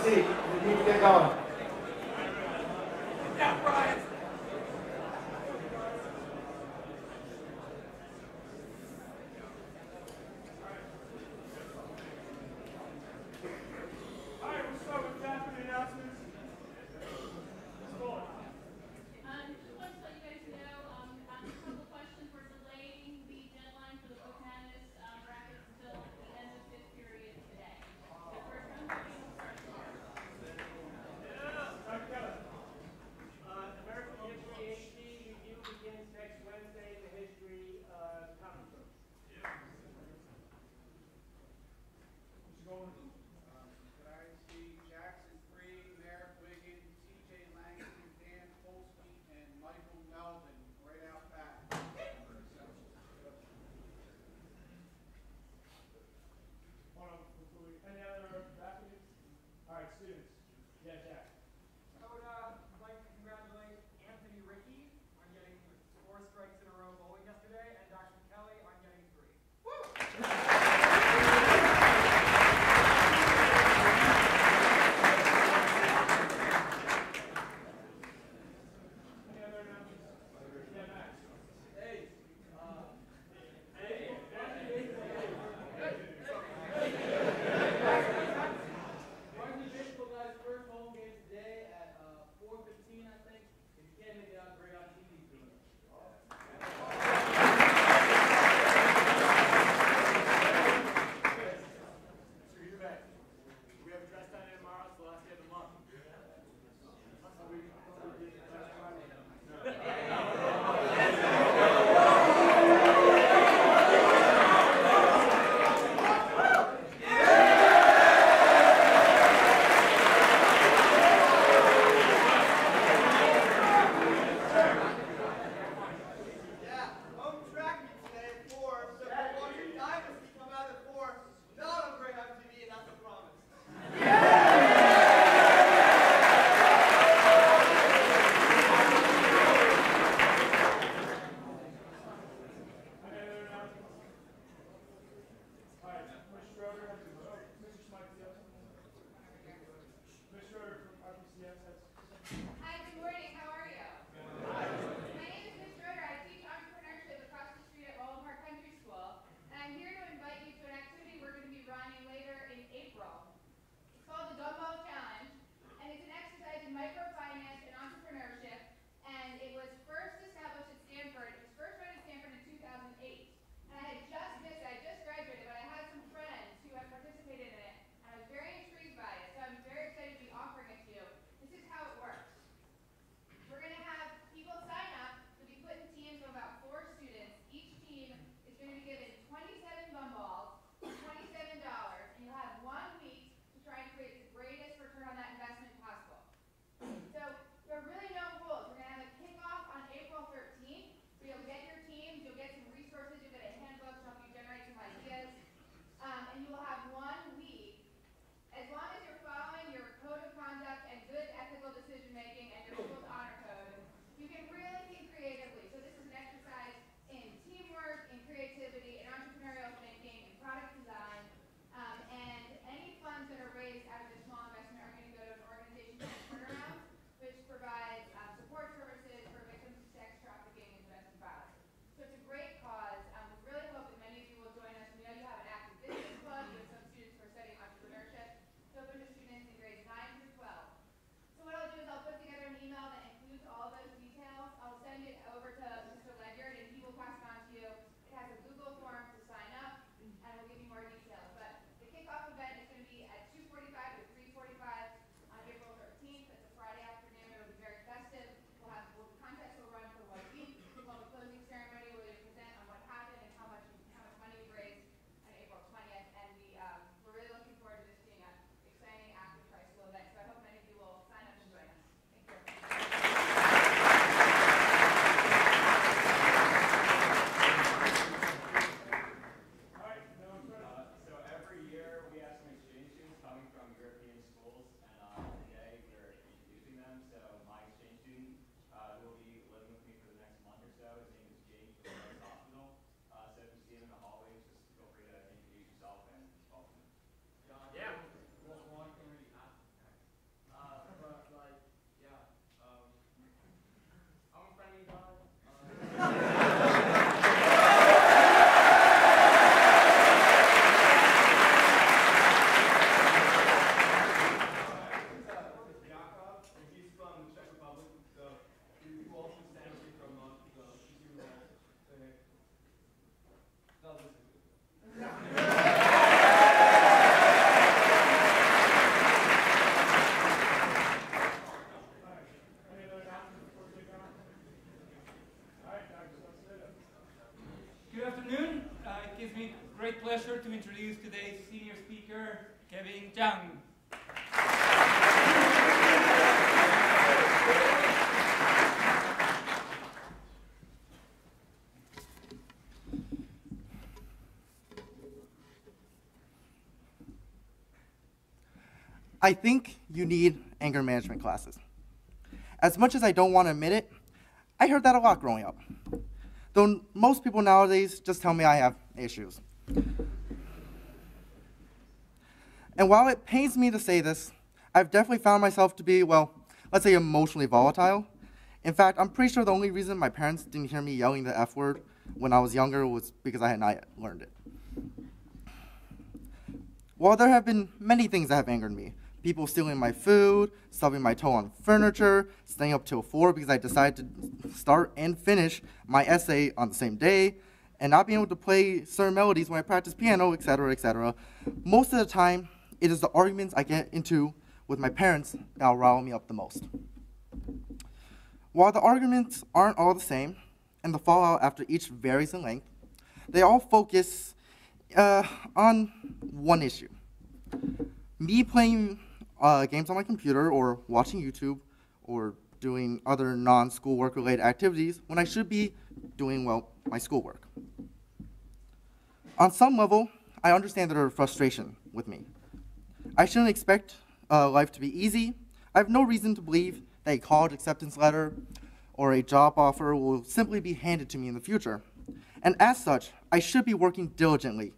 seat. We need to get going. Yeah, Brian. All right, we'll start with that for the announcements. Let's go. Just want to let you guys know, a couple of questions. We're delaying the deadline for the book madness brackets until the end of fifth period today. The first round will start tomorrow. today's senior speaker, Kevin Zhang. I think you need anger management classes. As much as I don't want to admit it, I heard that a lot growing up. Though most people nowadays just tell me I have issues. And while it pains me to say this, I've definitely found myself to be, well, let's say emotionally volatile. In fact, I'm pretty sure the only reason my parents didn't hear me yelling the F word when I was younger was because I had not yet learned it. While there have been many things that have angered me, people stealing my food, stubbing my toe on furniture, staying up till 4 because I decided to start and finish my essay on the same day, and not being able to play certain melodies when I practice piano, etc., etc. Most of the time, it is the arguments I get into with my parents that will rile me up the most. While the arguments aren't all the same, and the fallout after each varies in length, they all focus on one issue. Me playing games on my computer or watching YouTube or doing other non-school work related activities when I should be doing, well, my schoolwork. On some level, I understand their frustration with me. I shouldn't expect life to be easy. I have no reason to believe that a college acceptance letter or a job offer will simply be handed to me in the future. And as such, I should be working diligently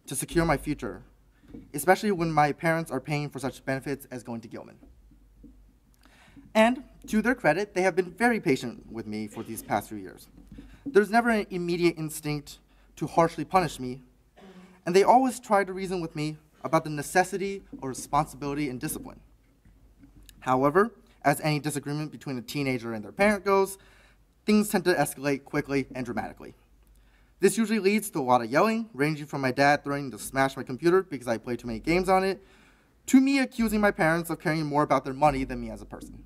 to secure my future, especially when my parents are paying for such benefits as going to Gilman. And to their credit, they have been very patient with me for these past few years. There's never an immediate instinct to harshly punish me, and they always try to reason with me about the necessity or responsibility and discipline. However, as any disagreement between a teenager and their parent goes, things tend to escalate quickly and dramatically. This usually leads to a lot of yelling, ranging from my dad threatening to smash my computer because I play too many games on it, to me accusing my parents of caring more about their money than me as a person.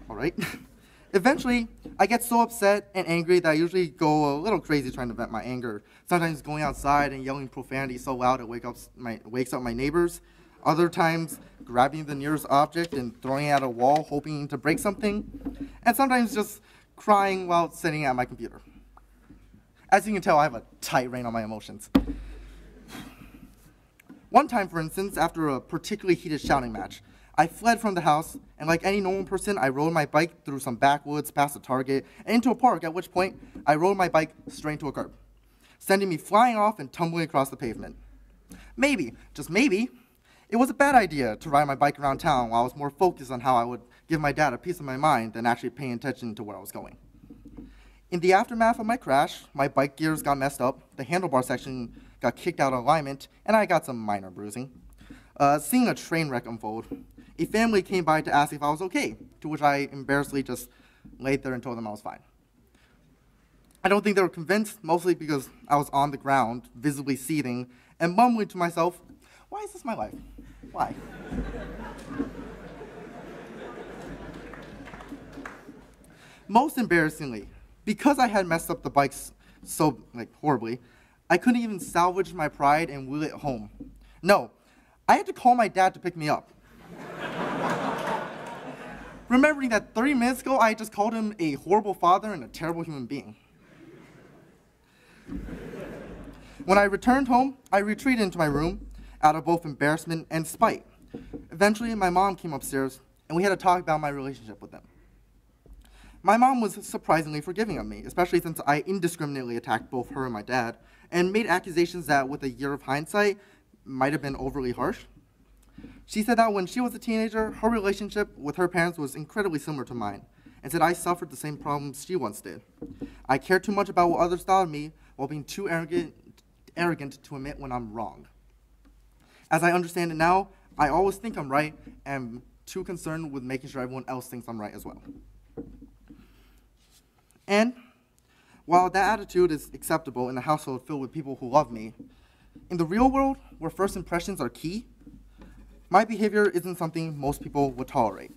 All right. Eventually, I get so upset and angry that I usually go a little crazy trying to vent my anger. Sometimes going outside and yelling profanity so loud it wakes up my neighbors. Other times, grabbing the nearest object and throwing it at a wall, hoping to break something. And sometimes just crying while sitting at my computer. As you can tell, I have a tight rein on my emotions. One time, for instance, after a particularly heated shouting match, I fled from the house, and like any normal person, I rode my bike through some backwoods, past a Target, and into a park, at which point, I rode my bike straight into a curb, sending me flying off and tumbling across the pavement. Maybe, just maybe, it was a bad idea to ride my bike around town while I was more focused on how I would give my dad a piece of my mind than actually paying attention to where I was going. In the aftermath of my crash, my bike gears got messed up, the handlebar section got kicked out of alignment, and I got some minor bruising. Seeing a train wreck unfold, a family came by to ask if I was okay, to which I embarrassedly just laid there and told them I was fine. I don't think they were convinced, mostly because I was on the ground, visibly seething, and mumbling to myself, why is this my life? Why? Most embarrassingly, because I had messed up the bikes so horribly, I couldn't even salvage my pride and wheel it home. No, I had to call my dad to pick me up. Remembering that 30 minutes ago, I just called him a horrible father and a terrible human being. When I returned home, I retreated into my room out of both embarrassment and spite. Eventually, my mom came upstairs, and we had a talk about my relationship with them. My mom was surprisingly forgiving of me, especially since I indiscriminately attacked both her and my dad, and made accusations that, with a year of hindsight, might have been overly harsh. She said that when she was a teenager, her relationship with her parents was incredibly similar to mine, and said I suffered the same problems she once did. I cared too much about what others thought of me, while being too arrogant to admit when I'm wrong. As I understand it now, I always think I'm right, and am too concerned with making sure everyone else thinks I'm right as well. And while that attitude is acceptable in a household filled with people who love me, in the real world, where first impressions are key, my behavior isn't something most people would tolerate.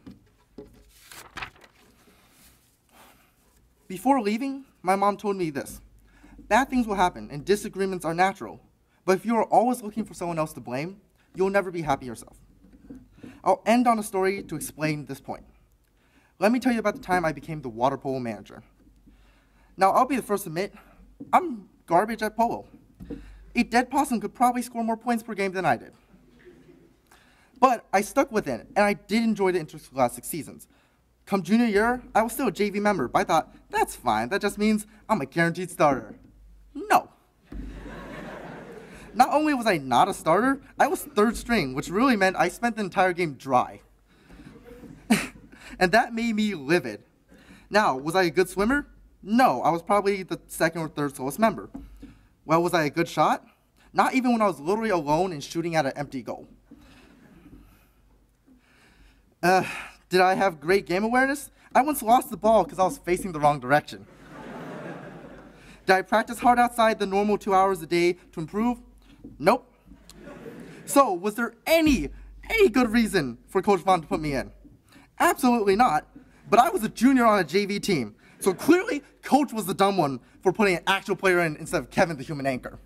Before leaving, my mom told me this: bad things will happen and disagreements are natural, but if you are always looking for someone else to blame, you'll never be happy yourself. I'll end on a story to explain this point. Let me tell you about the time I became the water polo manager. Now, I'll be the first to admit, I'm garbage at polo. A dead possum could probably score more points per game than I did. But I stuck with it, and I did enjoy the interscholastic seasons. Come junior year, I was still a JV member, but I thought, that's fine, that just means I'm a guaranteed starter. No. Not only was I not a starter, I was third string, which really meant I spent the entire game dry. And that made me livid. Now, was I a good swimmer? No, I was probably the second or third slowest member. Well, was I a good shot? Not even when I was literally alone and shooting at an empty goal. Did I have great game awareness? I once lost the ball because I was facing the wrong direction. Did I practice hard outside the normal 2 hours a day to improve? Nope. So, was there any good reason for Coach Vaughn to put me in? Absolutely not. But I was a junior on a JV team, so clearly Coach was the dumb one for putting an actual player in instead of Kevin, the human anchor.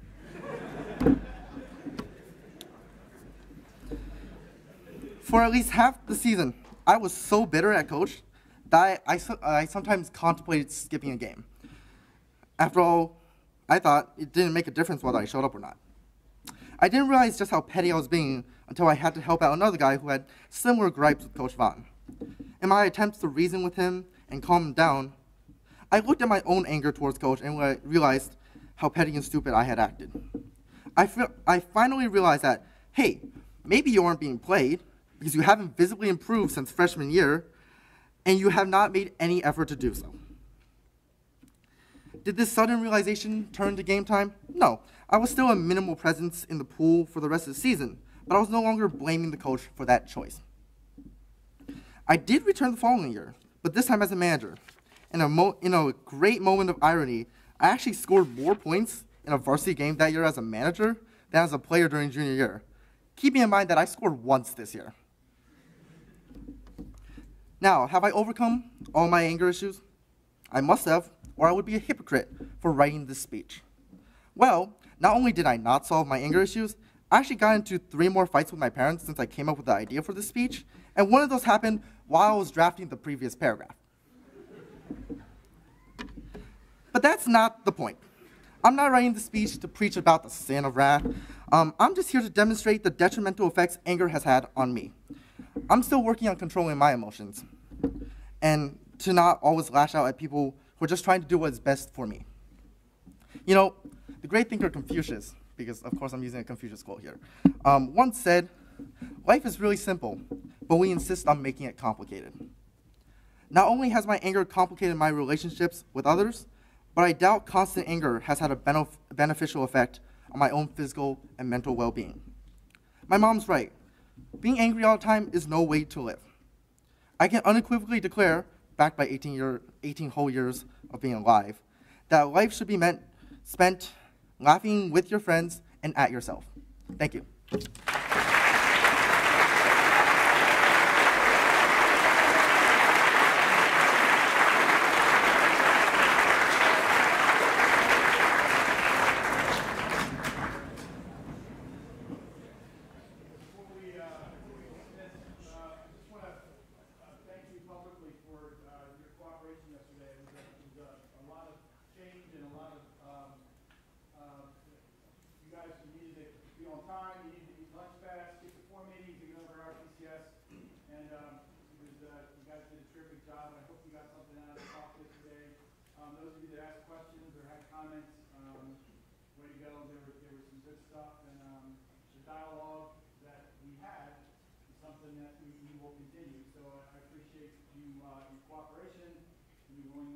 For at least half the season, I was so bitter at Coach that I sometimes contemplated skipping a game. After all, I thought it didn't make a difference whether I showed up or not. I didn't realize just how petty I was being until I had to help out another guy who had similar gripes with Coach Vaughn. In my attempts to reason with him and calm him down, I looked at my own anger towards Coach and realized how petty and stupid I had acted. I finally realized that, hey, maybe you aren't being played because you haven't visibly improved since freshman year, and you have not made any effort to do so. Did this sudden realization turn to game time? No. I was still a minimal presence in the pool for the rest of the season, but I was no longer blaming the coach for that choice. I did return the following year, but this time as a manager. In a great moment of irony, I actually scored more points in a varsity game that year as a manager than as a player during junior year, keeping in mind that I scored once this year. Now, have I overcome all my anger issues? I must have, or I would be a hypocrite for writing this speech. Well, not only did I not solve my anger issues, I actually got into 3 more fights with my parents since I came up with the idea for this speech, and one of those happened while I was drafting the previous paragraph. But that's not the point. I'm not writing the speech to preach about the sin of wrath. I'm just here to demonstrate the detrimental effects anger has had on me. I'm still working on controlling my emotions and to not always lash out at people who are just trying to do what is best for me. You know, the great thinker Confucius, because of course I'm using a Confucius quote here, once said, "Life is really simple, but we insist on making it complicated." Not only has my anger complicated my relationships with others, but I doubt constant anger has had a beneficial effect on my own physical and mental well-being. My mom's right. Being angry all the time is no way to live. I can unequivocally declare, backed by 18 whole years of being alive, that life should be spent laughing with your friends and at yourself. Thank you. Something that we will continue. So I appreciate your cooperation and your willingness